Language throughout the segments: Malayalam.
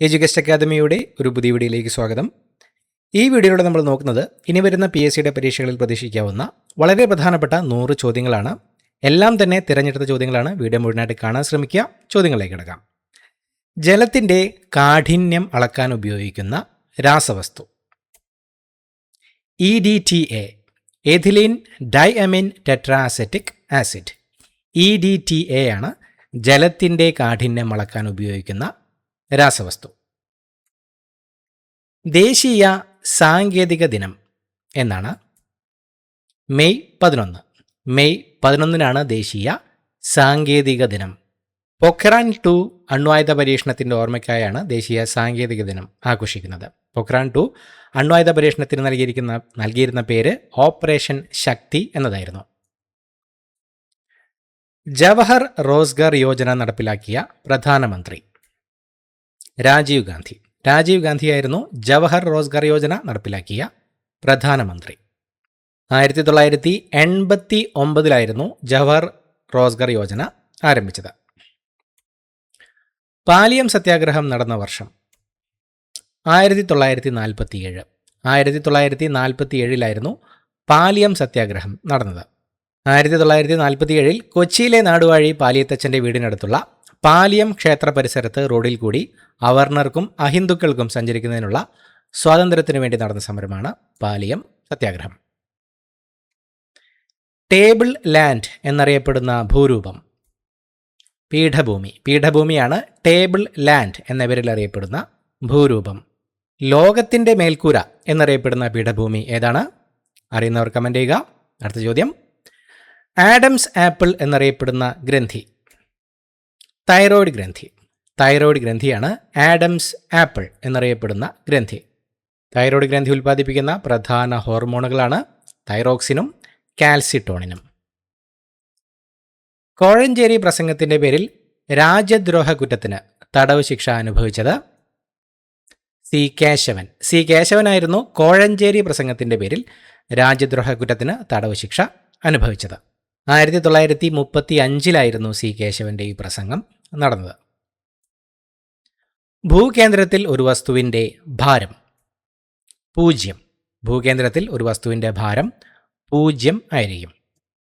എഡ്യൂക്കേഷൻ അക്കാദമിയുടെ ഒരു പുതിയ വീഡിയോയിലേക്ക് സ്വാഗതം. ഈ വീഡിയോയിലൂടെ നമ്മൾ നോക്കുന്നത് ഇനി വരുന്ന PSCയുടെ പരീക്ഷകളിൽ പ്രതീക്ഷിക്കാവുന്ന വളരെ പ്രധാനപ്പെട്ട 100 ചോദ്യങ്ങളാണ്. എല്ലാം തന്നെ തിരഞ്ഞെടുത്ത ചോദ്യങ്ങളാണ്. വീഡിയോ മുഴുവനായിട്ട് കാണാൻ ശ്രമിക്കുക. ചോദ്യങ്ങളിലേക്ക് കിടക്കാം. ജലത്തിൻ്റെ കാഠിന്യം അളക്കാൻ ഉപയോഗിക്കുന്ന രാസവസ്തു EDTA, എഥിലീൻ ഡൈഅമീൻ ടെട്രാഅസറ്റിക് ആസിഡ്. EDTA ആണ് ജലത്തിൻ്റെ കാഠിന്യം അളക്കാൻ ഉപയോഗിക്കുന്ന രാസവസ്തു. ദേശീയ സാങ്കേതിക ദിനം എന്നാണ് മെയ് 11. മെയ് 11 ദേശീയ സാങ്കേതിക ദിനം. പൊഖ്റാൻ 2 അണ്വായുധ പരീക്ഷണത്തിൻ്റെ ഓർമ്മയ്ക്കായാണ് ദേശീയ സാങ്കേതിക ദിനം ആഘോഷിക്കുന്നത്. പൊഖ്റാൻ 2 അണ്വായുധ പരീക്ഷണത്തിന് നൽകിയിരുന്ന പേര് ഓപ്പറേഷൻ ശക്തി എന്നതായിരുന്നു. ജവഹർ റോസ്ഗർ യോജന നടപ്പിലാക്കിയ പ്രധാനമന്ത്രി രാജീവ് ഗാന്ധി. രാജീവ് ഗാന്ധിയായിരുന്നു ജവഹർ റോസ്ഗർ യോജന നടപ്പിലാക്കിയ പ്രധാനമന്ത്രി. 1989 ജവഹർ റോസ്ഗർ യോജന ആരംഭിച്ചത്. പാലിയം സത്യാഗ്രഹം നടന്ന വർഷം 1947. 1947 പാലിയം സത്യാഗ്രഹം നടന്നത്. 1947 കൊച്ചിയിലെ നാടുവാഴി പാലിയത്തച്ഛൻ്റെ വീടിനടുത്തുള്ള പാലിയം ക്ഷേത്ര പരിസരത്ത് റോഡിൽ കൂടി അവർണർക്കും അഹിന്ദുക്കൾക്കും സഞ്ചരിക്കുന്നതിനുള്ള സ്വാതന്ത്ര്യത്തിനു വേണ്ടി നടന്ന സമരമാണ് പാലിയം സത്യാഗ്രഹം. ടേബിൾ ലാൻഡ് എന്നറിയപ്പെടുന്ന ഭൂരൂപം പീഠഭൂമി. പീഠഭൂമിയാണ് ടേബിൾ ലാൻഡ് എന്ന പേരിൽ അറിയപ്പെടുന്ന ഭൂരൂപം. ലോകത്തിൻ്റെ മേൽക്കൂര എന്നറിയപ്പെടുന്ന പീഠഭൂമി ഏതാണ്? അറിയുന്നവർ കമൻ്റ് ചെയ്യുക. അടുത്ത ചോദ്യം, ആഡംസ് ആപ്പിൾ എന്നറിയപ്പെടുന്ന ഗ്രന്ഥി തൈറോയ്ഡ് ഗ്രന്ഥി. തൈറോയ്ഡ് ഗ്രന്ഥിയാണ് ആഡംസ് ആപ്പിൾ എന്നറിയപ്പെടുന്ന ഗ്രന്ഥി. തൈറോയ്ഡ് ഗ്രന്ഥി ഉൽപ്പാദിപ്പിക്കുന്ന പ്രധാന ഹോർമോണുകളാണ് തൈറോക്സിനും കാൽസിട്ടോണിനും. കോഴഞ്ചേരി പ്രസംഗത്തിൻ്റെ പേരിൽ രാജ്യദ്രോഹ കുറ്റത്തിന് തടവ് ശിക്ഷ അനുഭവിച്ചത് സി കേശവൻ. സി കേശവനായിരുന്നു കോഴഞ്ചേരി പ്രസംഗത്തിൻ്റെ പേരിൽ രാജ്യദ്രോഹ കുറ്റത്തിന് തടവ് ശിക്ഷ അനുഭവിച്ചത്. 1935 സി കേശവൻ്റെ ഈ പ്രസംഗം നടന്നത്. ഭൂകേന്ദ്രത്തിൽ ഒരു വസ്തുവിൻ്റെ ഭാരം 0. ഭൂകേന്ദ്രത്തിൽ ഒരു വസ്തുവിൻ്റെ ഭാരം 0 ആയിരിക്കും.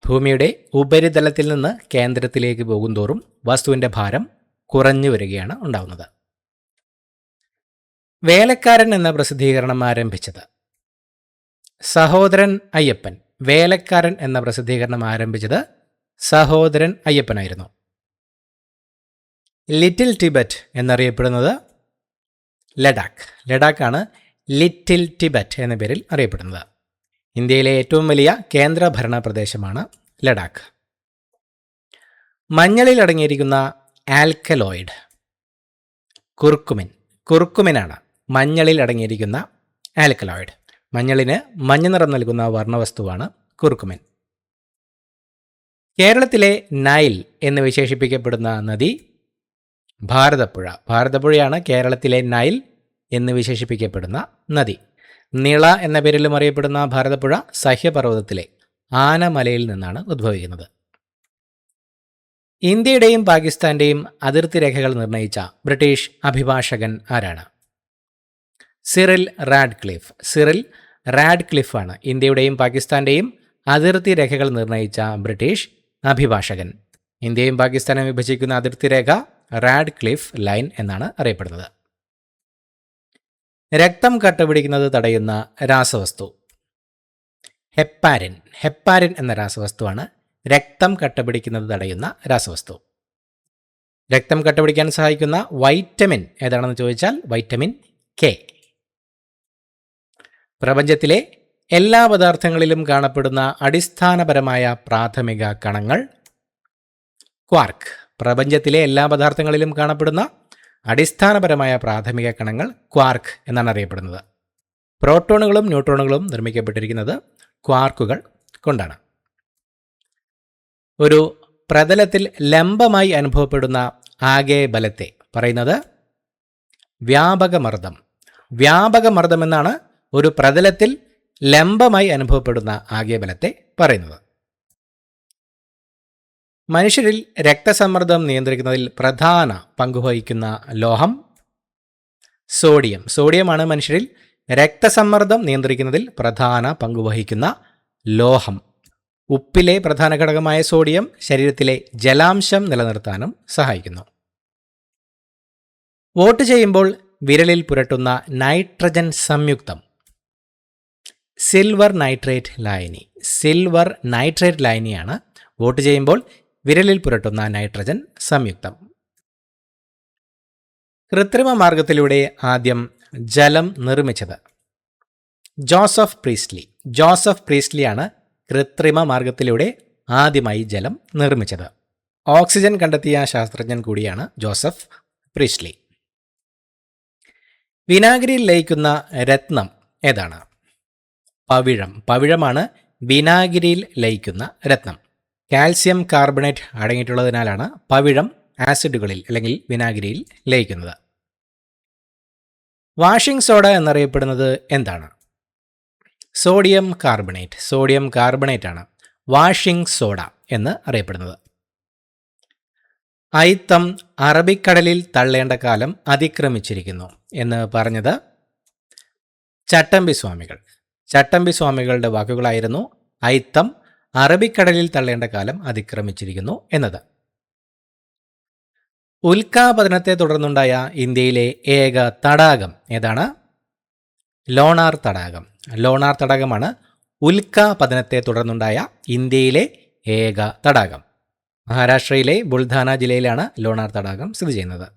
ഭൂമിയുടെ ഉപരിതലത്തിൽ നിന്ന് കേന്ദ്രത്തിലേക്ക് പോകുന്തോറും വസ്തുവിൻ്റെ ഭാരം കുറഞ്ഞു വരികയാണ് ഉണ്ടാവുന്നത്. വേലക്കാരൻ എന്ന പ്രസിദ്ധീകരണം ആരംഭിച്ചത് സഹോദരൻ അയ്യപ്പൻ. വേലക്കാരൻ എന്ന പ്രസിദ്ധീകരണം ആരംഭിച്ചത് സഹോദരൻ അയ്യപ്പനായിരുന്നു. ലിറ്റിൽ ടിബറ്റ് എന്നറിയപ്പെടുന്നത് ലഡാക്ക്. ലഡാക്കാണ് ലിറ്റിൽ ടിബറ്റ് എന്ന പേരിൽ അറിയപ്പെടുന്നത്. ഇന്ത്യയിലെ ഏറ്റവും വലിയ കേന്ദ്രഭരണ പ്രദേശമാണ് ലഡാക്ക്. മഞ്ഞളിൽ അടങ്ങിയിരിക്കുന്ന ആൽക്കലോയിഡ് കുർക്കുമിൻ. കുർക്കുമിനാണ് മഞ്ഞളിൽ അടങ്ങിയിരിക്കുന്ന ആൽക്കലോയിഡ്. മഞ്ഞളിന് മഞ്ഞ നിറം നൽകുന്ന വർണ്ണവസ്തുവാണ് കുർക്കുമിൻ. കേരളത്തിലെ നൈൽ എന്ന് വിശേഷിപ്പിക്കപ്പെടുന്ന നദി ഭാരതപ്പുഴ. ഭാരതപ്പുഴയാണ് കേരളത്തിലെ നൈൽ എന്ന് വിശേഷിപ്പിക്കപ്പെടുന്ന നദി. നിള എന്ന പേരിലും അറിയപ്പെടുന്ന ഭാരതപ്പുഴ സഹ്യപർവ്വതത്തിലെ ആനമലയിൽ നിന്നാണ് ഉദ്ഭവിക്കുന്നത്. ഇന്ത്യയുടെയും പാകിസ്ഥാന്റെയും അതിർത്തി രേഖകൾ നിർണയിച്ച ബ്രിട്ടീഷ് അഭിഭാഷകൻ ആരാണ്? Cyril Radcliffe. സിറിൽ റാഡ്ക്ലിഫാണ് ഇന്ത്യയുടെയും പാകിസ്ഥാന്റെയും അതിർത്തി രേഖകൾ നിർണയിച്ച ബ്രിട്ടീഷ് അഭിഭാഷകൻ. ഇന്ത്യയും പാകിസ്ഥാനും വിഭജിക്കുന്ന അതിർത്തി രേഖ റാഡ്ക്ലിഫ് ലൈൻ എന്നാണ് അറിയപ്പെടുന്നത്. രക്തം കട്ടപിടിക്കുന്നത് തടയുന്ന രാസവസ്തു ഹെപ്പാരിൻ. ഹെപ്പാരിൻ എന്ന രാസവസ്തുവാണ് രക്തം കട്ടപിടിക്കുന്നത് തടയുന്ന രാസവസ്തു. രക്തം കട്ടപിടിക്കാൻ സഹായിക്കുന്ന വൈറ്റമിൻ ഏതാണെന്ന് ചോദിച്ചാൽ വൈറ്റമിൻ കെ. പ്രപഞ്ചത്തിലെ എല്ലാ പദാർത്ഥങ്ങളിലും കാണപ്പെടുന്ന അടിസ്ഥാനപരമായ പ്രാഥമിക കണങ്ങൾ ക്വാർക്ക്. പ്രപഞ്ചത്തിലെ എല്ലാ പദാർത്ഥങ്ങളിലും കാണപ്പെടുന്ന അടിസ്ഥാനപരമായ പ്രാഥമിക കണങ്ങൾ ക്വാർക്ക് എന്നാണ് അറിയപ്പെടുന്നത്. പ്രോട്ടോണുകളും ന്യൂട്രോണുകളും നിർമ്മിക്കപ്പെട്ടിരിക്കുന്നത് ക്വാർക്കുകൾ കൊണ്ടാണ്. ഒരു പ്രതലത്തിൽ ലംബമായി അനുഭവപ്പെടുന്ന ആകെ ബലത്തെ പറയുന്നത് വ്യാപകമർദ്ദം. വ്യാപകമർദ്ദം എന്നാണ് ഒരു പ്രതലത്തിൽ ലംബമായി അനുഭവപ്പെടുന്ന ആകെ ബലത്തെ പറയുന്നത്. മനുഷ്യരിൽ രക്തസമ്മർദ്ദം നിയന്ത്രിക്കുന്നതിൽ പ്രധാന പങ്കുവഹിക്കുന്ന ലോഹം സോഡിയമാണ് മനുഷ്യരിൽ രക്തസമ്മർദ്ദം നിയന്ത്രിക്കുന്നതിൽ പ്രധാന പങ്കുവഹിക്കുന്ന ലോഹം. ഉപ്പിലെ പ്രധാന ഘടകമായ സോഡിയം ശരീരത്തിലെ ജലാംശം നിലനിർത്താനും സഹായിക്കുന്നു. വോട്ട് ചെയ്യുമ്പോൾ വിരലിൽ പുരട്ടുന്ന നൈട്രജൻ സംയുക്തം സിൽവർ നൈട്രേറ്റ് ലായനിയാണ് വോട്ട് ചെയ്യുമ്പോൾ വിരലിൽ പുരട്ടുന്ന നൈട്രജൻ സംയുക്തം. കൃത്രിമ മാർഗത്തിലൂടെ ആദ്യം ജലം നിർമ്മിച്ചത് ജോസഫ് പ്രീസ്ലിയാണ് കൃത്രിമ മാർഗത്തിലൂടെ ആദ്യമായി ജലം നിർമ്മിച്ചത്. ഓക്സിജൻ കണ്ടെത്തിയ ശാസ്ത്രജ്ഞൻ കൂടിയാണ് ജോസഫ് പ്രീസ്ലി. വിനാഗിരിയിൽ ലയിക്കുന്ന രത്നം ഏതാണ്? പവിഴമാണ് വിനാഗിരിയിൽ ലയിക്കുന്ന രത്നം. കാൽസ്യം കാർബണേറ്റ് അടങ്ങിയിട്ടുള്ളതിനാലാണ് പവിഴം ആസിഡുകളിൽ അല്ലെങ്കിൽ വിനാഗിരിയിൽ ലയിക്കുന്നത്. വാഷിംഗ് സോഡ എന്നറിയപ്പെടുന്നത് എന്താണ്? സോഡിയം കാർബണേറ്റ് ആണ് വാഷിംഗ് സോഡ എന്ന് അറിയപ്പെടുന്നത്. അയിത്തം അറബിക്കടലിൽ തള്ളേണ്ട കാലം അതിക്രമിച്ചിരിക്കുന്നു എന്ന് പറഞ്ഞത് ചട്ടമ്പി സ്വാമികളുടെ വാക്കുകളായിരുന്നു അയിത്തം അറബിക്കടലിൽ തള്ളേണ്ട കാലം അതിക്രമിച്ചിരിക്കുന്നു എന്നത്. ഉൽക്കാപതനത്തെ തുടർന്നുണ്ടായ ഇന്ത്യയിലെ ഏക തടാകം ഏതാണ്? ലോണാർ തടാകമാണ് ഉൽക്കാപതനത്തെ തുടർന്നുണ്ടായ ഇന്ത്യയിലെ ഏക തടാകം. മഹാരാഷ്ട്രയിലെ ബുൾധാന ജില്ലയിലാണ് ലോണാർ തടാകം സ്ഥിതി ചെയ്യുന്നത്.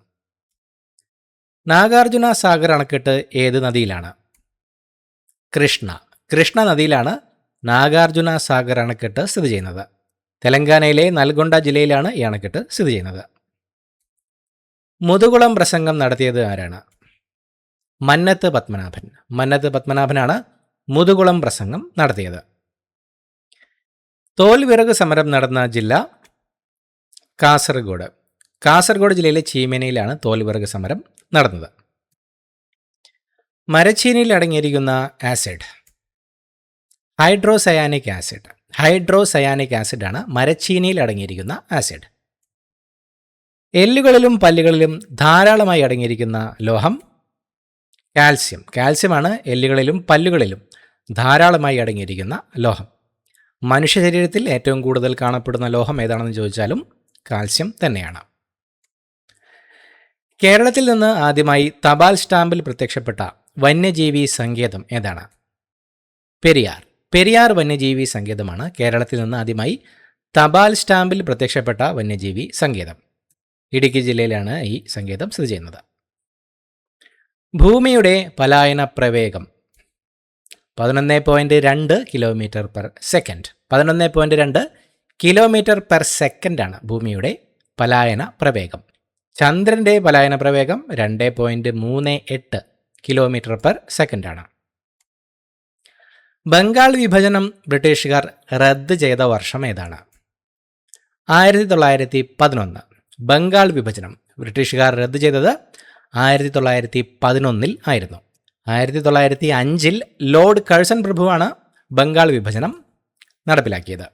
നാഗാർജുന സാഗർ അണക്കെട്ട് ഏത് നദിയിലാണ്? കൃഷ്ണ നദിയിലാണ് നാഗാർജുന സാഗർ അണക്കെട്ട് സ്ഥിതി ചെയ്യുന്നത്. തെലങ്കാനയിലെ നൽഗൊണ്ട ജില്ലയിലാണ് ഈ അണക്കെട്ട് സ്ഥിതി ചെയ്യുന്നത്. മുതുകുളം പ്രസംഗം നടത്തിയത് ആരാണ്? മന്നത്ത് പത്മനാഭനാണ് മുതുകുളം പ്രസംഗം നടത്തിയത്. തോൽവിറക് സമരം നടന്ന ജില്ല കാസർഗോഡ് ജില്ലയിലെ ചീമേനയിലാണ് തോൽവിറക് സമരം നടന്നത്. മരച്ചീനിയിൽ അടങ്ങിയിരിക്കുന്ന ആസിഡ് ഹൈഡ്രോസയാനിക് ആസിഡ് ആണ് മരച്ചീനിയിൽ അടങ്ങിയിരിക്കുന്ന ആസിഡ്. എല്ലുകളിലും പല്ലുകളിലും ധാരാളമായി അടങ്ങിയിരിക്കുന്ന ലോഹം കാൽസ്യമാണ് എല്ലുകളിലും പല്ലുകളിലും ധാരാളമായി അടങ്ങിയിരിക്കുന്ന ലോഹം. മനുഷ്യ ശരീരത്തിൽ ഏറ്റവും കൂടുതൽ കാണപ്പെടുന്ന ലോഹം ഏതാണെന്ന് ചോദിച്ചാലും കാൽസ്യം തന്നെയാണ്. കേരളത്തിൽ നിന്ന് ആദ്യമായി തപാൽ സ്റ്റാമ്പിൽ പ്രത്യക്ഷപ്പെട്ട വന്യജീവി സങ്കേതം ഏതാണ്? പെരിയാർ വന്യജീവി സങ്കേതമാണ് കേരളത്തിൽ നിന്ന് ആദ്യമായി തപാൽ സ്റ്റാമ്പിൽ പ്രത്യക്ഷപ്പെട്ട വന്യജീവി സങ്കേതം. ഇടുക്കി ജില്ലയിലാണ് ഈ സങ്കേതം സ്ഥിതി ചെയ്യുന്നത്. ഭൂമിയുടെ പലായന പ്രവേഗം 11.2 kilometre per second. 11.2 kilometre per സെക്കൻഡാണ് ഭൂമിയുടെ പലായന പ്രവേഗം. ചന്ദ്രൻ്റെ പലായന പ്രവേഗം 2.38 കിലോമീറ്റർ പെർ സെക്കൻഡാണ്. ബംഗാൾ വിഭജനം ബ്രിട്ടീഷുകാർ റദ്ദ് ചെയ്ത വർഷം ഏതാണ്? 1911. ബംഗാൾ വിഭജനം ബ്രിട്ടീഷുകാർ റദ്ദ് ചെയ്തത് 1911 ആയിരുന്നു. 1905 ലോർഡ് കഴ്സൺ പ്രഭുവാണ് ബംഗാൾ വിഭജനം നടപ്പിലാക്കിയത്.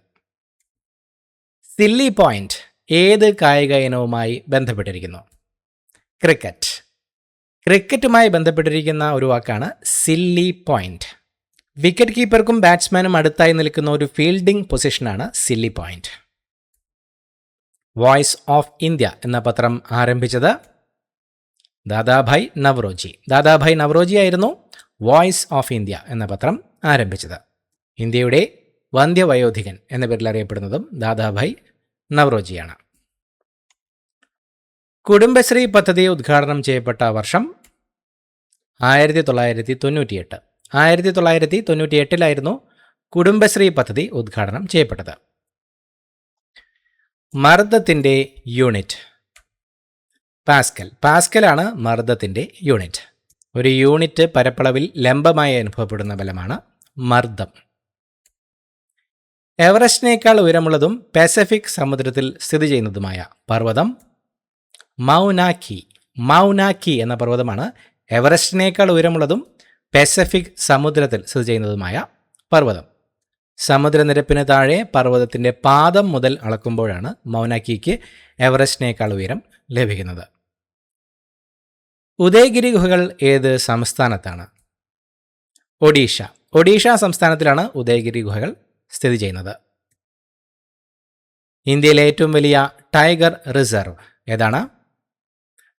സില്ലി പോയിന്റ് ഏത് കായിക ഇനവുമായി ബന്ധപ്പെട്ടിരിക്കുന്നു? ക്രിക്കറ്റുമായി ബന്ധപ്പെട്ടിരിക്കുന്ന ഒരു വാക്കാണ് സില്ലി പോയിന്റ്. വിക്കറ്റ് കീപ്പർക്കും ബാറ്റ്സ്മാനും അടുത്തായി നിൽക്കുന്ന ഒരു ഫീൽഡിംഗ് പൊസിഷനാണ് silly point. Voice of India എന്ന പത്രം ആരംഭിച്ചത് ദാദാഭായ് നവറോജി ആയിരുന്നു വോയിസ് ഓഫ് ഇന്ത്യ എന്ന പത്രം ആരംഭിച്ചത്. ഇന്ത്യയുടെ വന്ധ്യവയോധികൻ എന്ന പേരിൽ അറിയപ്പെടുന്നതും ദാദാഭായ് നവറോജിയാണ്. കുടുംബശ്രീ പദ്ധതി ഉദ്ഘാടനം ചെയ്യപ്പെട്ട വർഷം 1998. 1998 കുടുംബശ്രീ പദ്ധതി ഉദ്ഘാടനം ചെയ്യപ്പെട്ടത്. മർദ്ദത്തിൻ്റെ യൂണിറ്റ് പാസ്കലാണ് മർദ്ദത്തിൻ്റെ യൂണിറ്റ്. ഒരു യൂണിറ്റ് പരപ്പളവിൽ ലംബമായി അനുഭവപ്പെടുന്ന ബലമാണ് മർദ്ദം. എവറസ്റ്റിനേക്കാൾ ഉയരമുള്ളതും പസഫിക് സമുദ്രത്തിൽ സ്ഥിതി ചെയ്യുന്നതുമായ പർവ്വതം മൗനാക്കി എന്ന പർവ്വതമാണ് എവറസ്റ്റിനേക്കാൾ ഉയരമുള്ളതും പസഫിക് സമുദ്രത്തിൽ സ്ഥിതി ചെയ്യുന്നതുമായ പർവ്വതം. സമുദ്രനിരപ്പിന് താഴെ പർവ്വതത്തിൻ്റെ പാദം മുതൽ അളക്കുമ്പോഴാണ് മൗനാക്കിക്ക് എവറസ്റ്റിനേക്കാൾ ഉയരം ലഭിക്കുന്നത്. ഉദയഗിരി ഗുഹകൾ ഏത് സംസ്ഥാനത്താണ്? ഒഡീഷ. ഒഡീഷ സംസ്ഥാനത്തിലാണ് ഉദയഗിരി ഗുഹകൾ സ്ഥിതി ചെയ്യുന്നത്. ഇന്ത്യയിലെ ഏറ്റവും വലിയ ടൈഗർ റിസർവ് ഏതാണ്?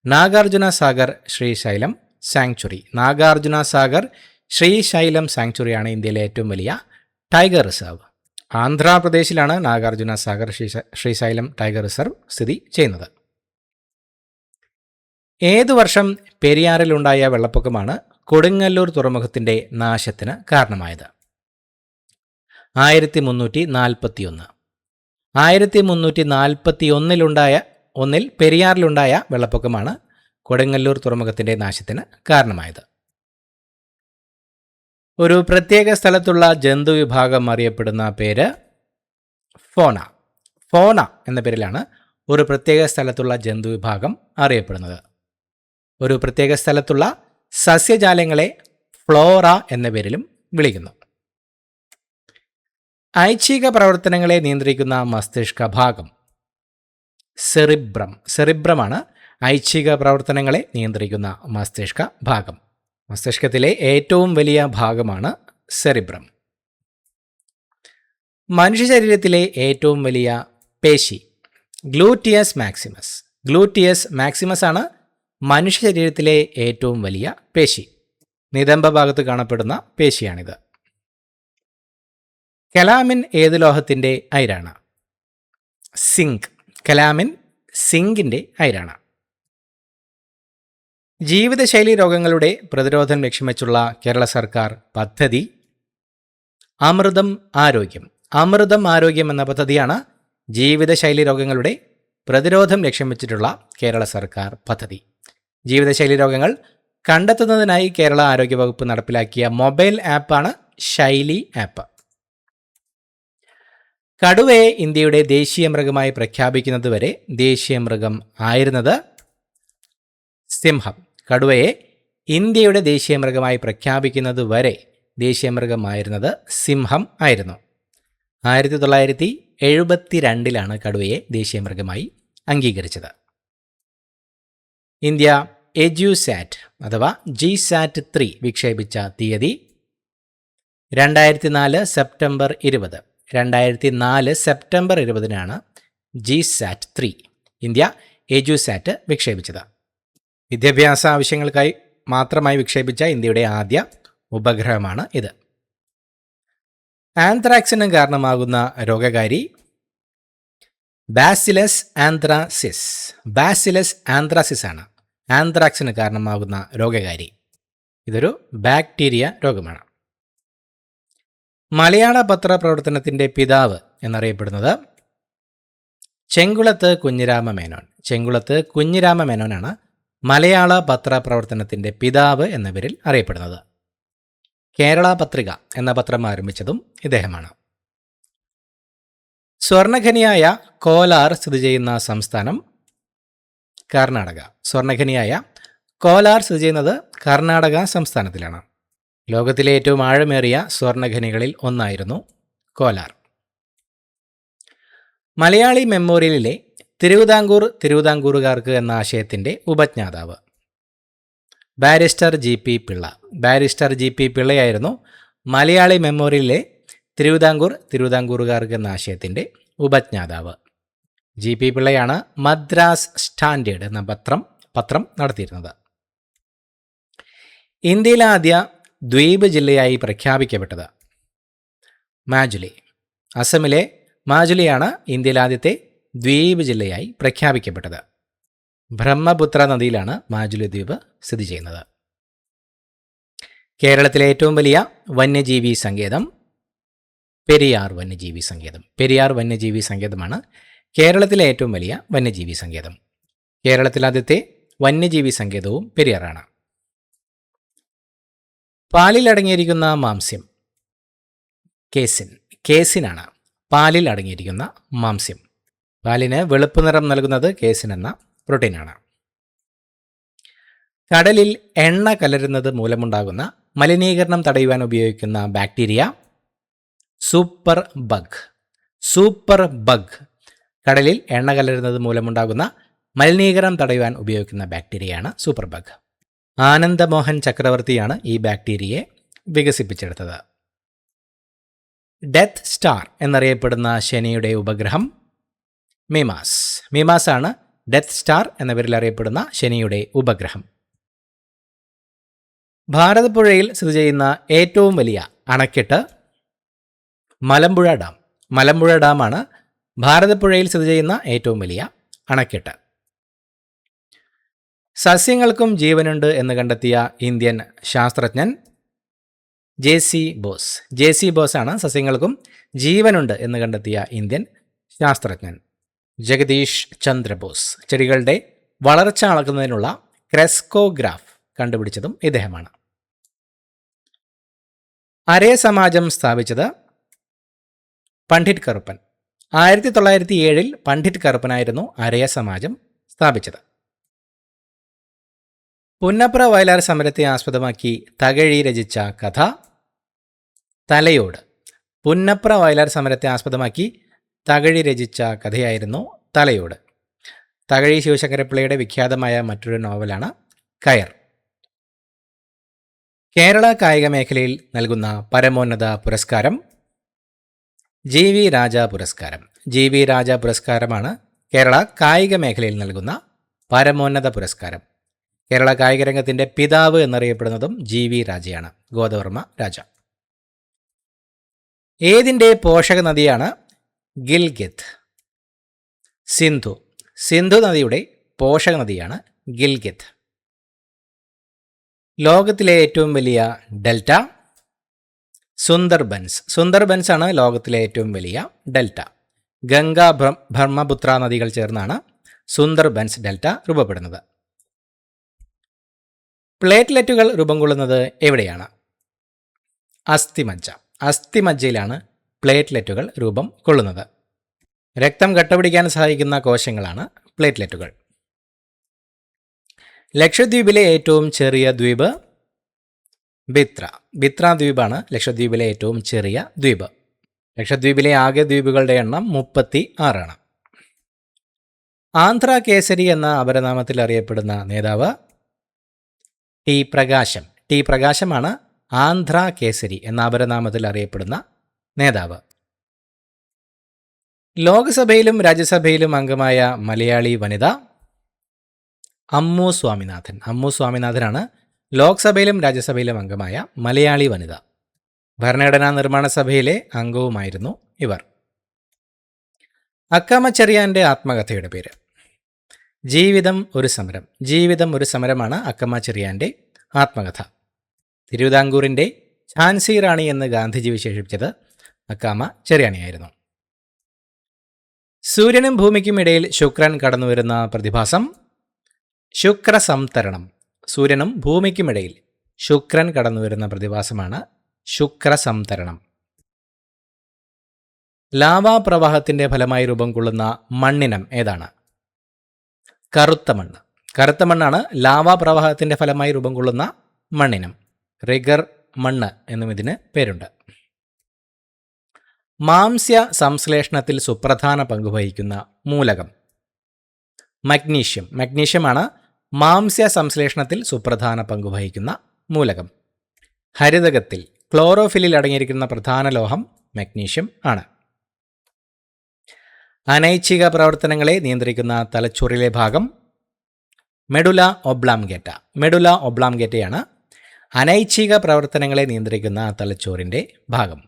നാഗാർജുന സാഗർ ശ്രീശൈലം സാങ്ച്വറി. നാഗാർജുന സാഗർ ശ്രീശൈലം സാങ്ച്വറിയാണ് ഇന്ത്യയിലെ ഏറ്റവും വലിയ ടൈഗർ റിസർവ്. ആന്ധ്രാപ്രദേശിലാണ് നാഗാർജുന സാഗർ ശ്രീശൈലം ടൈഗർ റിസർവ് സ്ഥിതി ചെയ്യുന്നത്. ഏതു വർഷം പെരിയാറിലുണ്ടായ വെള്ളപ്പൊക്കമാണ് കൊടുങ്ങല്ലൂർ തുറമുഖത്തിൻ്റെ നാശത്തിന് കാരണമായത്? 1341. 1341 പെരിയാറിലുണ്ടായ വെള്ളപ്പൊക്കമാണ് കൊടുങ്ങല്ലൂർ തുറമുഖത്തിൻ്റെ നാശത്തിന് കാരണമായത്. ഒരു പ്രത്യേക സ്ഥലത്തുള്ള ജന്തുവിഭാഗം അറിയപ്പെടുന്ന പേര് ഫോണ. ഫോണ എന്ന പേരിലാണ് ഒരു പ്രത്യേക സ്ഥലത്തുള്ള ജന്തുവിഭാഗം അറിയപ്പെടുന്നത്. ഒരു പ്രത്യേക സ്ഥലത്തുള്ള സസ്യജാലങ്ങളെ ഫ്ലോറ എന്ന പേരിലും വിളിക്കുന്നു. ഐച്ഛിക പ്രവർത്തനങ്ങളെ നിയന്ത്രിക്കുന്ന മസ്തിഷ്ക ഭാഗം സെറിബ്രം. സെറിബ്രമാണ് ഐച്ഛിക പ്രവർത്തനങ്ങളെ നിയന്ത്രിക്കുന്ന മസ്തിഷ്ക ഭാഗം. മസ്തിഷ്കത്തിലെ ഏറ്റവും വലിയ ഭാഗമാണ് സെറിബ്രം. മനുഷ്യ ശരീരത്തിലെ ഏറ്റവും വലിയ പേശി ഗ്ലൂട്ടിയസ് മാക്സിമസ്. ഗ്ലൂട്ടിയസ് മാക്സിമസ് ആണ് മനുഷ്യ ശരീരത്തിലെ ഏറ്റവും വലിയ പേശി. നിതംബ ഭാഗത്ത് കാണപ്പെടുന്ന പേശിയാണിത്. കലാമിൻ ഏത് ലോഹത്തിൻ്റെ അയിരാണ്? സിങ്ക്. കലാമിൻ സിങ്കിൻ്റെ അയിരാണ്. ജീവിതശൈലി രോഗങ്ങളുടെ പ്രതിരോധം ലക്ഷ്യം വെച്ചുള്ള കേരള സർക്കാർ പദ്ധതി അമൃതം ആരോഗ്യം. അമൃതം ആരോഗ്യം എന്ന പദ്ധതിയാണ് ജീവിതശൈലി രോഗങ്ങളുടെ പ്രതിരോധം ലക്ഷ്യം വെച്ചിട്ടുള്ള കേരള സർക്കാർ പദ്ധതി. ജീവിതശൈലി രോഗങ്ങൾ കണ്ടെത്തുന്നതിനായി കേരള ആരോഗ്യവകുപ്പ് നടപ്പിലാക്കിയ മൊബൈൽ ആപ്പാണ് ശൈലി ആപ്പ്. കടുവയെ ഇന്ത്യയുടെ ദേശീയ മൃഗമായി പ്രഖ്യാപിക്കുന്നതുവരെ ദേശീയ മൃഗം ആയിരുന്നത് സിംഹം. കടുവയെ ഇന്ത്യയുടെ ദേശീയ മൃഗമായി പ്രഖ്യാപിക്കുന്നതുവരെ ദേശീയ മൃഗമായിരുന്നത് സിംഹം ആയിരുന്നു. 1972 കടുവയെ ദേശീയ മൃഗമായി അംഗീകരിച്ചത്. ഇന്ത്യ എജ്യൂസാറ്റ് അഥവാ ജിസാറ്റ് 3 വിക്ഷേപിച്ച തീയതി 2004 September 20. 2004 September 20 GSAT 3 India EDUSAT വിക്ഷേപിച്ചത്. വിദ്യാഭ്യാസ ആവശ്യങ്ങൾക്കായി മാത്രമായി വിക്ഷേപിച്ച ഇന്ത്യയുടെ ആദ്യ ഉപഗ്രഹമാണ് ഇത്. ആന്ത്രാക്സിന് കാരണമാകുന്ന രോഗകാരി ബാസിലസ് ആന്ത്രാസിസ്. ബാസിലസ് ആന്ത്രാസിസ് ആണ് ആന്ത്രാക്സിന് കാരണമാകുന്ന രോഗകാരി. ഇതൊരു ബാക്ടീരിയ രോഗമാണ്. മലയാള പത്രപ്രവർത്തനത്തിൻ്റെ പിതാവ് എന്നറിയപ്പെടുന്നത് ചെങ്കുളത്ത് കുഞ്ഞിരാമ മേനോൻ. ചെങ്കുളത്ത് കുഞ്ഞിരാമ മേനോനാണ് മലയാള പത്രപ്രവർത്തനത്തിൻ്റെ പിതാവ് എന്ന പേരിൽ അറിയപ്പെടുന്നത്. കേരള പത്രിക എന്ന പത്രം ആരംഭിച്ചതും ഇദ്ദേഹമാണ്. സ്വർണ്ണഖനിയായ കോലാർ സ്ഥിതി ചെയ്യുന്ന സംസ്ഥാനം കർണാടക. സ്വർണ്ണഖനിയായ കോലാർ സ്ഥിതി ചെയ്യുന്നത് കർണാടക സംസ്ഥാനത്തിലാണ്. ലോകത്തിലെ ഏറ്റവും ആഴമേറിയ സ്വർണ്ണഖനികളിൽ ഒന്നായിരുന്നു കോലാർ. മലയാളി മെമ്മോറിയലിലെ തിരുവിതാംകൂറുകാർക്ക് എന്ന ആശയത്തിൻ്റെ ഉപജ്ഞാതാവ് barrister G P Pillai. Barrister G P പിള്ളയായിരുന്നു മലയാളി മെമ്മോറിയലിലെ തിരുവിതാംകൂറുകാർക്ക് എന്ന ആശയത്തിൻ്റെ ഉപജ്ഞാതാവ്. ജി പി പിള്ളയാണ് മദ്രാസ് സ്റ്റാൻഡേർഡ് എന്ന പത്രം നടത്തിയിരുന്നത്. ഇന്ത്യയിലെ ആദ്യ ദ്വീപ് ജില്ലയായി പ്രഖ്യാപിക്കപ്പെട്ടത് മാജുലി. അസമിലെ മാജുലിയാണ് ഇന്ത്യയിലെ ആദ്യത്തെ ദ്വീപ് ജില്ലയായി പ്രഖ്യാപിക്കപ്പെട്ടത്. ബ്രഹ്മപുത്ര നദിയിലാണ് മാജുലി ദ്വീപ് സ്ഥിതി ചെയ്യുന്നത്. കേരളത്തിലെ ഏറ്റവും വലിയ വന്യജീവി സങ്കേതം പെരിയാർ വന്യജീവി സങ്കേതം. പെരിയാർ വന്യജീവി സങ്കേതമാണ് കേരളത്തിലെ ഏറ്റവും വലിയ വന്യജീവി സങ്കേതം. കേരളത്തിലെ ആദ്യത്തെ വന്യജീവി സങ്കേതവും പെരിയാറാണ്. പാലിൽ അടങ്ങിയിരിക്കുന്ന മാംസ്യം കേസിൻ. കേസിനാണ് പാലിൽ അടങ്ങിയിരിക്കുന്ന മാംസ്യം. പാലിന് വെളുപ്പ് നിറം നൽകുന്നത് കേസിൻ എന്ന പ്രോട്ടീനാണ്. കടലിൽ എണ്ണ കലരുന്നത് മൂലമുണ്ടാകുന്ന മലിനീകരണം തടയുവാൻ ഉപയോഗിക്കുന്ന bacteria super bug. Super bug കടലിൽ എണ്ണ കലരുന്നത് മൂലമുണ്ടാകുന്ന മലിനീകരണം തടയുവാൻ ഉപയോഗിക്കുന്ന ബാക്ടീരിയയാണ് സൂപ്പർ ബഗ്. ആനന്ദമോഹൻ ചക്രവർത്തിയാണ് ഈ ബാക്ടീരിയയെ വികസിപ്പിച്ചെടുത്തത്. ഡെത്ത് സ്റ്റാർ എന്നറിയപ്പെടുന്ന ശനിയുടെ ഉപഗ്രഹം മിമാസ്. മിമാസ് ആണ് ഡെത്ത് സ്റ്റാർ എന്ന പേരിൽ അറിയപ്പെടുന്ന ശനിയുടെ ഉപഗ്രഹം. ഭാരതപ്പുഴയിൽ സ്ഥിതി ചെയ്യുന്ന ഏറ്റവും വലിയ അണക്കെട്ട് മലമ്പുഴ ഡാം. മലമ്പുഴ ഡാമാണ് ഭാരതപ്പുഴയിൽ സ്ഥിതി ചെയ്യുന്ന ഏറ്റവും വലിയ അണക്കെട്ട്. സസ്യങ്ങൾക്കും ജീവനുണ്ട് എന്ന് കണ്ടെത്തിയ ഇന്ത്യൻ ശാസ്ത്രജ്ഞൻ ജെ.സി. ബോസ്. ജെ.സി. ബോസ് ആണ് സസ്യങ്ങൾക്കും ജീവനുണ്ട് എന്ന് കണ്ടെത്തിയ ഇന്ത്യൻ ശാസ്ത്രജ്ഞൻ. ജഗദീഷ് ചന്ദ്ര ബോസ് ചെടികളുടെ വളർച്ച അളക്കുന്നതിനുള്ള ക്രെസ്കോഗ്രാഫ് കണ്ടുപിടിച്ചതും ഇദ്ദേഹമാണ്. അരേ സമാജം സ്ഥാപിച്ചത് പണ്ഡിറ്റ് കറുപ്പൻ. 1907 പണ്ഡിറ്റ് കറുപ്പനായിരുന്നു അരയ സമാജം സ്ഥാപിച്ചത്. പുന്നപ്ര വയലാർ സമരത്തെ ആസ്പദമാക്കി തകഴി രചിച്ച കഥ തലയോട്. പുന്നപ്ര വയലാർ സമരത്തെ ആസ്പദമാക്കി തകഴി രചിച്ച കഥയായിരുന്നു തലയോട്. തകഴി ശിവശങ്കരപ്പിള്ളയുടെ വിഖ്യാതമായ മറ്റൊരു നോവലാണ് കയർ. കേരള കായിക മേഖലയിൽ നൽകുന്ന പരമോന്നത പുരസ്കാരം ജി.വി. രാജ പുരസ്കാരം. ജി.വി. രാജ പുരസ്കാരമാണ് കേരള കായിക മേഖലയിൽ നൽകുന്ന പരമോന്നത പുരസ്കാരം. കേരള കായിക രംഗത്തിൻ്റെ പിതാവ് എന്നറിയപ്പെടുന്നതും ജി.വി. രാജയാണ്, ഗോദവർമ്മ രാജ. ഏതിൻ്റെ പോഷക നദിയാണ് ഗിൽഗിത്? സിന്ധു. സിന്ധു നദിയുടെ പോഷക നദിയാണ് ഗിൽഗിത്. ലോകത്തിലെ ഏറ്റവും വലിയ ഡെൽറ്റ സുന്ദർബൻസ്. സുന്ദർബൻസ് ആണ് ലോകത്തിലെ ഏറ്റവും വലിയ ഡെൽറ്റ. ഗംഗ ബ്രഹ്മപുത്ര നദികൾ ചേർന്നാണ് സുന്ദർബൻസ് ഡെൽറ്റ രൂപപ്പെടുന്നത്. പ്ലേറ്റ്ലെറ്റുകൾ രൂപം കൊള്ളുന്നത് എവിടെയാണ്? അസ്ഥിമജ്ജ. അസ്ഥിമജ്ജയിലാണ് പ്ലേറ്റ്ലെറ്റുകൾ രൂപം കൊള്ളുന്നത്. രക്തം കട്ടപിടിക്കാൻ സഹായിക്കുന്ന കോശങ്ങളാണ് പ്ലേറ്റ്ലെറ്റുകൾ. ലക്ഷദ്വീപിലെ ഏറ്റവും ചെറിയ ദ്വീപ് ബിത്ര. ബിത്ര ദ്വീപാണ് ലക്ഷദ്വീപിലെ ഏറ്റവും ചെറിയ ദ്വീപ്. ലക്ഷദ്വീപിലെ ആകെ ദ്വീപുകളുടെ എണ്ണം 36 ആണ്. ആന്ധ്ര കേസരി എന്ന അപരനാമത്തിൽ അറിയപ്പെടുന്ന നേതാവ് ടി പ്രകാശം. ടി പ്രകാശമാണ് ആന്ധ്ര കേസരി എന്ന അപരനാമത്തിൽ അറിയപ്പെടുന്ന നേതാവ്. ലോക്സഭയിലും രാജ്യസഭയിലും അംഗമായ മലയാളി വനിത അമ്മു സ്വാമിനാഥൻ. അമ്മു സ്വാമിനാഥനാണ് ലോക്സഭയിലും രാജ്യസഭയിലും അംഗമായ മലയാളി വനിത. ഭരണഘടനാ നിർമ്മാണ സഭയിലെ അംഗവുമായിരുന്നു ഇവർ. അക്കാമ ചെറിയാൻ്റെ ആത്മകഥയുടെ പേര് ജീവിതം ഒരു സമരം. ജീവിതം ഒരു സമരമാണ് അക്കമ്മ ചെറിയാൻ്റെ ആത്മകഥ. തിരുവിതാംകൂറിൻ്റെ ഝാൻസി റാണി എന്ന് ഗാന്ധിജി വിശേഷിപ്പിച്ചത് അക്കാമ ചെറിയാനെയായിരുന്നു. സൂര്യനും ഭൂമിക്കും ഇടയിൽ ശുക്രൻ കടന്നുവരുന്ന പ്രതിഭാസം ശുക്രസംതരണം. സൂര്യനും ഭൂമിക്കുമിടയിൽ ശുക്രൻ കടന്നുവരുന്ന പ്രതിഭാസമാണ് ശുക്രസംതരണം. ലാവാ പ്രവാഹത്തിൻ്റെ ഫലമായി രൂപം കൊള്ളുന്ന മണ്ണിനം ഏതാണ്? കറുത്ത മണ്ണ്. കറുത്ത മണ്ണാണ് ലാവാ പ്രവാഹത്തിൻ്റെ ഫലമായി രൂപം കൊള്ളുന്ന മണ്ണിനം. റിഗർ മണ്ണ് എന്നും ഇതിന് പേരുണ്ട്. മാംസ്യ സംശ്ലേഷണത്തിൽ സുപ്രധാന പങ്കുവഹിക്കുന്ന മൂലകം മഗ്നീഷ്യം. മഗ്നീഷ്യമാണ് മാംസ്യ സംശ്ലേഷണത്തിൽ സുപ്രധാന പങ്കുവഹിക്കുന്ന മൂലകം. ഹരിതകത്തിൽ ക്ലോറോഫില്ലിൽ അടങ്ങിയിരിക്കുന്ന പ്രധാന ലോഹം മഗ്നീഷ്യം ആണ്. അനൈച്ഛിക പ്രവർത്തനങ്ങളെ നിയന്ത്രിക്കുന്ന തലച്ചോറിലെ ഭാഗം മെഡുല ഒബ്ലാംഗേറ്റ. മെഡുല ഒബ്ലാംഗേറ്റയാണ് അനൈച്ഛിക പ്രവർത്തനങ്ങളെ നിയന്ത്രിക്കുന്ന തലച്ചോറിൻ്റെ ഭാഗം.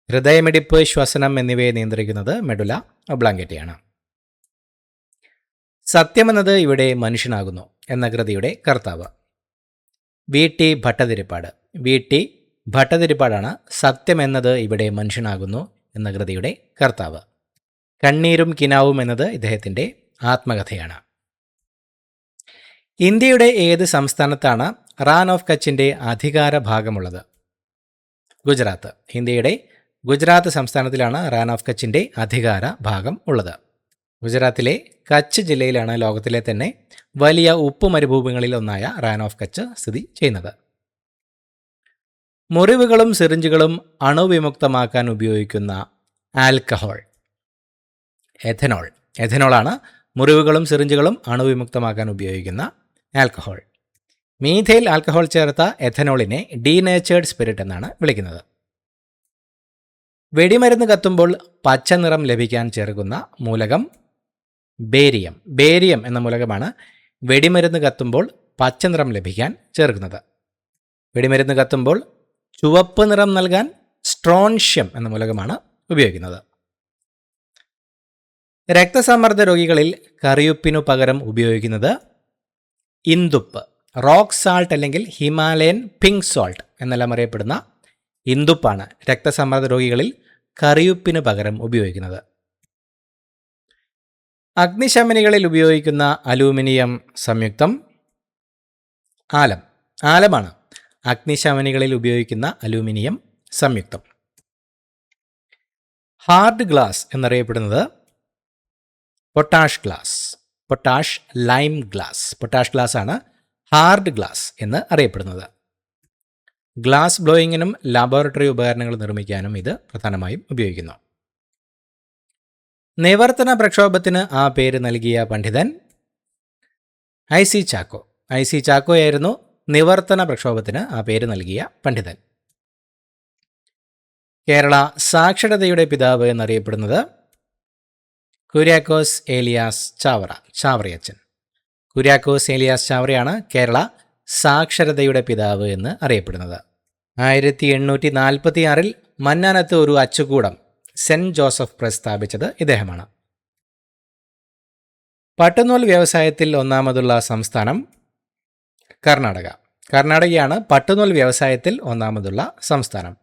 ഹൃദയമിടിപ്പ്, ശ്വസനം എന്നിവയെ നിയന്ത്രിക്കുന്നത് മെഡുല ഒബ്ലാംഗേറ്റയാണ്. സത്യമെന്നത് ഇവിടെ മനുഷ്യനാകുന്നു എന്ന കൃതിയുടെ കർത്താവ് വി.ടി. ഭട്ടതിരിപ്പാട്. വി.ടി. ഭട്ടതിരിപ്പാടാണ് സത്യമെന്നത് ഇവിടെ മനുഷ്യനാകുന്നു എന്ന കൃതിയുടെ കർത്താവ്. കണ്ണീരും കിനാവും എന്നത് ഇദ്ദേഹത്തിൻ്റെ ആത്മകഥയാണ്. ഇന്ത്യയുടെ ഏത് സംസ്ഥാനത്താണ് റാൻ ഓഫ് കച്ചിൻ്റെ അധികാര ഭാഗമുള്ളത്? ഗുജറാത്ത്. ഇന്ത്യയുടെ ഗുജറാത്ത് സംസ്ഥാനത്തിലാണ് റാൻ ഓഫ് കച്ചിൻ്റെ അധികാര ഭാഗം ഉള്ളത്. ഗുജറാത്തിലെ കച്ച് ജില്ലയിലാണ് ലോകത്തിലെ തന്നെ വലിയ ഉപ്പ് മരുഭൂമികളിൽ ഒന്നായ റാൻ ഓഫ് കച്ച് സ്ഥിതി ചെയ്യുന്നത്. മുറിവുകളും സിറിഞ്ചുകളും അണുവിമുക്തമാക്കാൻ ഉപയോഗിക്കുന്ന ആൽക്കഹോൾ എഥനോൾ. എഥനോളാണ് മുറിവുകളും സിറിഞ്ചുകളും അണുവിമുക്തമാക്കാൻ ഉപയോഗിക്കുന്ന ആൽക്കഹോൾ. മീഥൈൽ ആൽക്കഹോൾ ചേർത്ത എഥനോളിനെ ഡീനേച്ചേർഡ് സ്പിരിറ്റ് എന്നാണ് വിളിക്കുന്നത്. വെടിമരുന്ന് കത്തുമ്പോൾ പച്ച നിറം ലഭിക്കാൻ ചേർക്കുന്ന മൂലകം ബേരിയം. ബേരിയം എന്ന മൂലകമാണ് വെടിമരുന്ന് കത്തുമ്പോൾ പച്ച നിറം ലഭിക്കാൻ ചേർക്കുന്നത്. വെടിമരുന്ന് കത്തുമ്പോൾ ചുവപ്പ് നിറം നൽകാൻ സ്ട്രോൺഷ്യം എന്ന മൂലകമാണ് ഉപയോഗിക്കുന്നത്. രക്തസമ്മർദ്ദ രോഗികളിൽ കറിയുപ്പിനു പകരം ഉപയോഗിക്കുന്നത് ഇന്ദുപ്പ്, റോക്ക് സാൾട്ട് അല്ലെങ്കിൽ ഹിമാലയൻ പിങ്ക് സോൾട്ട് എന്നെല്ലാം അറിയപ്പെടുന്ന ഇന്ദുപ്പാണ് രക്തസമ്മർദ്ദ രോഗികളിൽ കറിയുപ്പിന് പകരം ഉപയോഗിക്കുന്നത്. അഗ്നിശമനികളിൽ ഉപയോഗിക്കുന്ന അലൂമിനിയം സംയുക്തം ആലം. ആലമാണ് അഗ്നിശമനികളിൽ ഉപയോഗിക്കുന്ന അലൂമിനിയം സംയുക്തം. ഹാർഡ് ഗ്ലാസ് എന്നറിയപ്പെടുന്നത് potash glass, potash lime glass. Potash glass ആണ് ഹാർഡ് ഗ്ലാസ് എന്ന് അറിയപ്പെടുന്നത്. ഗ്ലാസ് ബ്ലോയിങ്ങിനും ലാബോറട്ടറി ഉപകരണങ്ങൾ നിർമ്മിക്കാനും ഇത് പ്രധാനമായും ഉപയോഗിക്കുന്നു. നിവർത്തന പ്രക്ഷോഭത്തിന് ആ പേര് നൽകിയ പണ്ഡിതൻ IC ചാക്കോ. IC ചാക്കോയായിരുന്നു നിവർത്തന പ്രക്ഷോഭത്തിന് ആ പേര് നൽകിയ പണ്ഡിതൻ. കേരള സാക്ഷരതയുടെ പിതാവ് എന്നറിയപ്പെടുന്നത് കുര്യാക്കോസ് ഏലിയാസ് ചാവറ, ചാവറയച്ചൻ. കുര്യാക്കോസ് ഏലിയാസ് ചാവറയാണ് കേരള സാക്ഷരതയുടെ പിതാവ് എന്ന് അറിയപ്പെടുന്നത്. 1846 മന്നാനത്ത് ഒരു അച്ചുകൂടം സെന്റ് ജോസഫ് പ്രസ് സ്ഥാപിച്ചത് ഇദ്ദേഹമാണ്. പട്ടുനൂൽ വ്യവസായത്തിൽ ഒന്നാമതുള്ള സംസ്ഥാനം കർണാടക. കർണാടകയാണ് പട്ടുനൂൽ വ്യവസായത്തിൽ ഒന്നാമതുള്ള സംസ്ഥാനം.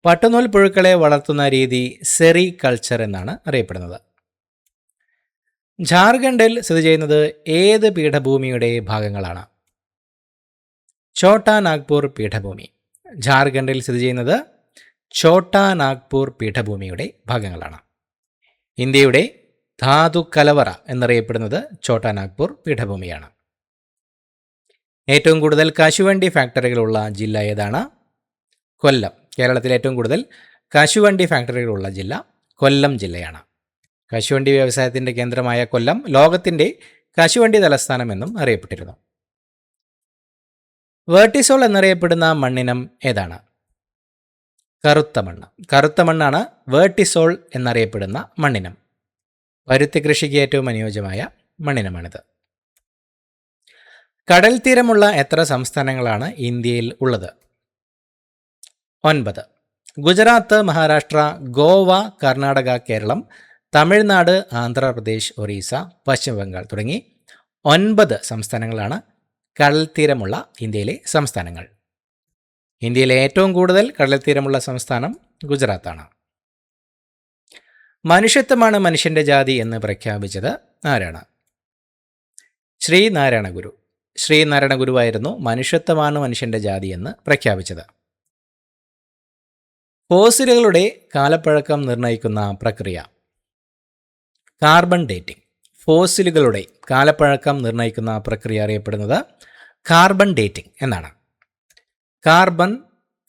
പട്ടുനൂൽ പുഴുക്കളെ വളർത്തുന്ന രീതി സെറി കൾച്ചർ എന്നാണ് അറിയപ്പെടുന്നത്. ജാർഖണ്ഡിൽ സ്ഥിതി ചെയ്യുന്നത് ഏത് പീഠഭൂമിയുടെ ഭാഗങ്ങളാണ്? ഛോട്ടാ നാഗ്പൂർ പീഠഭൂമി. ജാർഖണ്ഡിൽ സ്ഥിതി ചെയ്യുന്നത് ഛോട്ടാ നാഗ്പൂർ പീഠഭൂമിയുടെ ഭാഗങ്ങളാണ്. ഇന്ത്യയുടെ ധാതു കലവറ എന്നറിയപ്പെടുന്നത് ഛോട്ടാ നാഗ്പൂർ പീഠഭൂമിയാണ്. ഏറ്റവും കൂടുതൽ കശുവണ്ടി ഫാക്ടറികളുള്ള ജില്ല ഏതാണ്? കൊല്ലം. കേരളത്തിൽ ഏറ്റവും കൂടുതൽ കശുവണ്ടി ഫാക്ടറികളുള്ള ജില്ല കൊല്ലം ജില്ലയാണ്. കശുവണ്ടി വ്യവസായത്തിൻ്റെ കേന്ദ്രമായ കൊല്ലം ലോകത്തിൻ്റെ കശുവണ്ടി തലസ്ഥാനം എന്നും അറിയപ്പെട്ടിരുന്നു. വേർട്ടിസോൾ എന്നറിയപ്പെടുന്ന മണ്ണിനം ഏതാണ്? കറുത്ത മണ്ണ്. കറുത്ത മണ്ണാണ് വേർട്ടിസോൾ എന്നറിയപ്പെടുന്ന മണ്ണിനം. പരുത്തി കൃഷിക്ക് ഏറ്റവും അനുയോജ്യമായ മണ്ണിനമാണിത്. കടൽ തീരമുള്ള എത്ര സംസ്ഥാനങ്ങളാണ് ഇന്ത്യയിൽ ഉള്ളത്? 9. ഗുജറാത്ത്, മഹാരാഷ്ട്ര, ഗോവ, കർണാടക, കേരളം, തമിഴ്നാട്, ആന്ധ്രാപ്രദേശ്, ഒറീസ, പശ്ചിമ ബംഗാൾ തുടങ്ങി 9 സംസ്ഥാനങ്ങളാണ് കടൽ തീരമുള്ള ഇന്ത്യയിലെ സംസ്ഥാനങ്ങൾ. ഇന്ത്യയിലെ ഏറ്റവും കൂടുതൽ കടൽ തീരമുള്ള സംസ്ഥാനം ഗുജറാത്താണ്. മനുഷ്യത്വമാണ് മനുഷ്യൻ്റെ ജാതി എന്ന് പ്രഖ്യാപിച്ചത് ആരാണ്? ശ്രീനാരായണ ഗുരു. ശ്രീനാരായണ ഗുരുവായിരുന്നു മനുഷ്യത്വമാണ് മനുഷ്യൻ്റെ ജാതി എന്ന് പ്രഖ്യാപിച്ചത്. ഫോസിലുകളുടെ കാലപ്പഴക്കം നിർണ്ണയിക്കുന്ന പ്രക്രിയ കാർബൺ ഡേറ്റിംഗ്. ഫോസിലുകളുടെ കാലപ്പഴക്കം നിർണ്ണയിക്കുന്ന പ്രക്രിയ അറിയപ്പെടുന്നത് കാർബൺ ഡേറ്റിംഗ് എന്നാണ്. കാർബൺ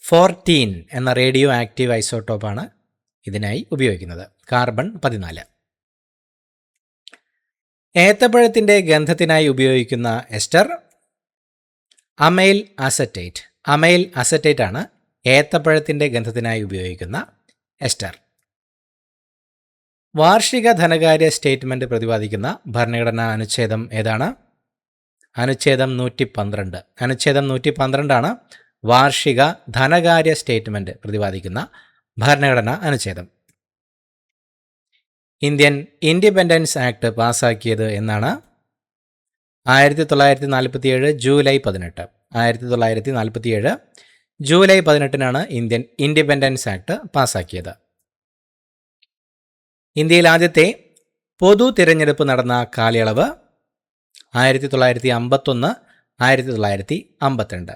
14 എന്ന റേഡിയോ ആക്റ്റീവ് ഐസോട്ടോപ്പാണ് ഇതിനായി ഉപയോഗിക്കുന്നത്. കാർബൺ 14. ഏത്തപ്പഴത്തിൻ്റെ ഗന്ധത്തിനായി ഉപയോഗിക്കുന്ന ester amyl acetate. Amyl acetate ആണ് ഏത്തപ്പഴത്തിൻ്റെ ഗന്ധത്തിനായി ഉപയോഗിക്കുന്ന എസ്റ്റർ. വാർഷിക ധനകാര്യ സ്റ്റേറ്റ്മെൻറ്റ് പ്രതിപാദിക്കുന്ന ഭരണഘടനാ അനുച്ഛേദം ഏതാണ്? അനുച്ഛേദം 112. അനുച്ഛേദം 112 ആണ് വാർഷിക ധനകാര്യ സ്റ്റേറ്റ്മെൻറ്റ് പ്രതിപാദിക്കുന്ന ഭരണഘടനാ അനുച്ഛേദം. ഇന്ത്യൻ ഇൻഡിപെൻഡൻസ് ആക്ട് പാസ്സാക്കിയത് എന്നാണ്? 1947 July 18. 1947 July 18 Indian Independence Act പാസ്സാക്കിയത്. ഇന്ത്യയിൽ ആദ്യത്തെ പൊതു തിരഞ്ഞെടുപ്പ് നടന്ന കാലയളവ് 1951, 1952.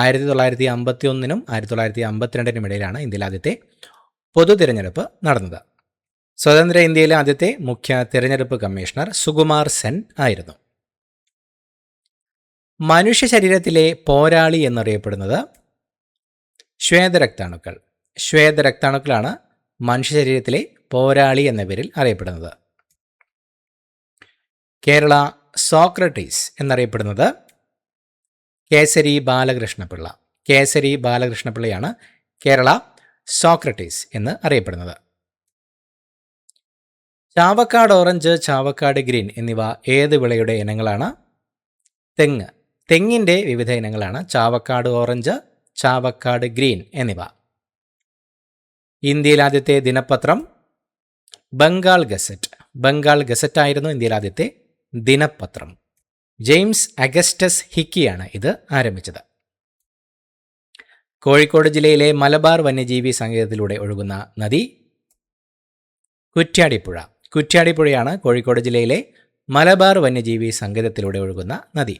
1951 1952 ഇടയിലാണ് ഇന്ത്യയിൽ ആദ്യത്തെ പൊതു തിരഞ്ഞെടുപ്പ് നടന്നത്. സ്വതന്ത്ര ഇന്ത്യയിലെ ആദ്യത്തെ മുഖ്യ തിരഞ്ഞെടുപ്പ് കമ്മീഷണർ സുകുമാർ സെൻ ആയിരുന്നു. മനുഷ്യ ശരീരത്തിലെ പോരാളി എന്നറിയപ്പെടുന്നത് ശ്വേതരക്താണുക്കൾ. ശ്വേതരക്താണുക്കളാണ് മനുഷ്യ ശരീരത്തിലെ പോരാളി എന്ന പേരിൽ അറിയപ്പെടുന്നത്. കേരള സോക്രട്ടീസ് എന്നറിയപ്പെടുന്നത് കേസരി ബാലകൃഷ്ണപിള്ള. കേസരി ബാലകൃഷ്ണപിള്ളയാണ് കേരള സോക്രട്ടീസ് എന്ന് അറിയപ്പെടുന്നത്. ചാവക്കാട് ഓറഞ്ച്, ചാവക്കാട് ഗ്രീൻ എന്നിവ ഏത് വിളയുടെ ഇനങ്ങളാണ്? തെങ്ങ്. തെങ്ങിൻ്റെ വിവിധ ഇനങ്ങളാണ് ചാവക്കാട് ഓറഞ്ച്, ചാവക്കാട് ഗ്രീൻ എന്നിവ. ഇന്ത്യയിൽ ആദ്യത്തെ ദിനപത്രം ബംഗാൾ ഗസറ്റ്. ബംഗാൾ ഗസറ്റായിരുന്നു ഇന്ത്യയിൽ ആദ്യത്തെ ദിനപത്രം. ജെയിംസ് അഗസ്റ്റസ് ഹിക്കിയാണ് ഇത് ആരംഭിച്ചത്. കോഴിക്കോട് ജില്ലയിലെ മലബാർ വന്യജീവി സങ്കേതത്തിലൂടെ ഒഴുകുന്ന നദി കുറ്റ്യാടിപ്പുഴ. കുറ്റ്യാടിപ്പുഴയാണ് കോഴിക്കോട് ജില്ലയിലെ മലബാർ വന്യജീവി സങ്കേതത്തിലൂടെ ഒഴുകുന്ന നദി.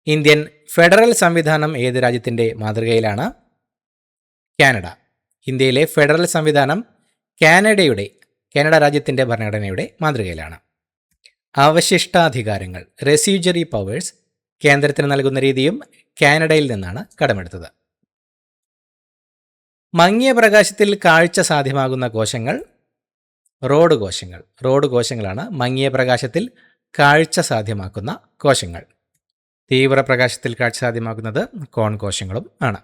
ഇന്ത്യൻ ഫെഡറൽ സംവിധാനം ഏത് രാജ്യത്തിൻ്റെ മാതൃകയിലാണ്? കാനഡ. ഇന്ത്യയിലെ ഫെഡറൽ സംവിധാനം കാനഡ രാജ്യത്തിൻ്റെ ഭരണഘടനയുടെ മാതൃകയിലാണ്. അവശിഷ്ടാധികാരങ്ങൾ റെസ്യൂജറി പവേഴ്സ് കേന്ദ്രത്തിന് നൽകുന്ന രീതിയും കാനഡയിൽ നിന്നാണ് കടമെടുത്തത്. മങ്ങിയ പ്രകാശത്തിൽ കാഴ്ച സാധ്യമാകുന്ന കോശങ്ങൾ റോഡ് കോശങ്ങൾ. റോഡ് കോശങ്ങളാണ് മങ്ങിയ പ്രകാശത്തിൽ കാഴ്ച സാധ്യമാക്കുന്ന കോശങ്ങൾ. തീവ്രപ്രകാശത്തിൽ കാഴ്ച സാധ്യമാക്കുന്നത് കോൺ കോശങ്ങളും ആണ്.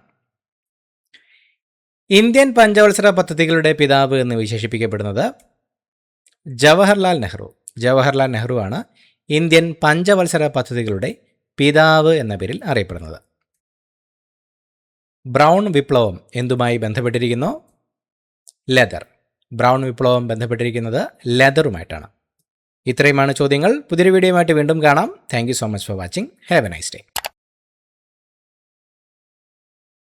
ഇന്ത്യൻ പഞ്ചവത്സര പദ്ധതികളുടെ പിതാവ് എന്ന് വിശേഷിപ്പിക്കപ്പെടുന്നത് ജവഹർലാൽ നെഹ്റു. ജവഹർലാൽ നെഹ്റു ആണ് ഇന്ത്യൻ പഞ്ചവത്സര പദ്ധതികളുടെ പിതാവ് എന്ന പേരിൽ അറിയപ്പെടുന്നത്. ബ്രൗൺ വിപ്ലവം എന്തുമായി ബന്ധപ്പെട്ടിരിക്കുന്നു? ലെതർ. ബ്രൗൺ വിപ്ലവം ബന്ധപ്പെട്ടിരിക്കുന്നത് ലെതറുമായിട്ടാണ്. ഇത്രയുമാണ് ചോദ്യങ്ങൾ. പുതിയൊരു വീഡിയോയുമായിട്ട് വീണ്ടും കാണാം. Thank you so much for watching. Have A nice day.